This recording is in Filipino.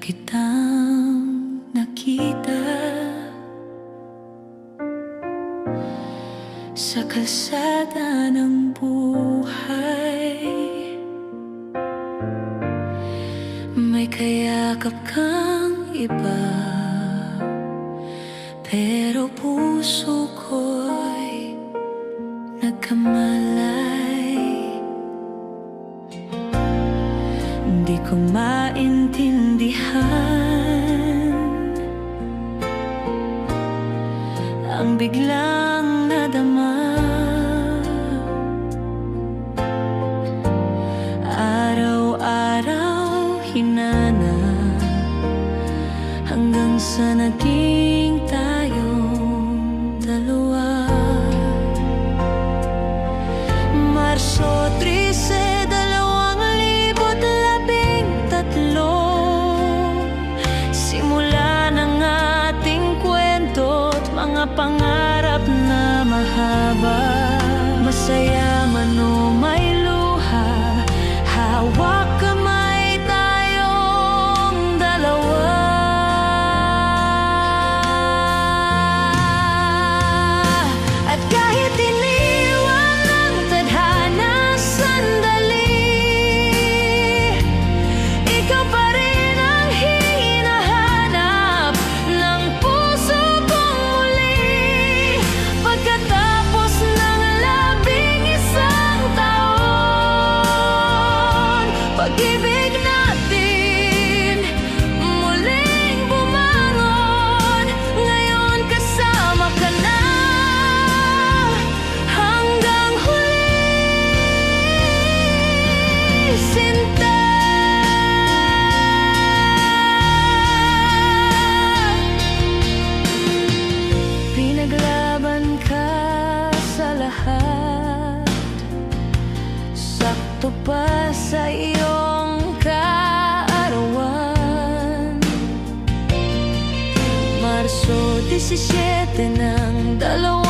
kitang nakita sa kalsada ng buhay. May kayakap kang iba, pero puso ko'y nagkamalay. Di ko maintindihan ang biglang nadama. Araw-araw hinanap hanggang sa naging tayong dalawa. Marso 13, 2013, simula ng ating kwento't mga pangarap na mahaba. Masaya man o may luha, hawak kamay tayong dalawa. At kahit iniwan ng tadhana sandali, ikaw pa rin ang hinahanap ng puso kong muli. Pagkatapos ng 11 taon, pag-ibig natin muling bumangon. Ngayon kasama ka na hanggang huli, sinta. Pinaglaban ka sa lahat, sakto pa sa iyong kaarawan. Marso 17 ng 2013,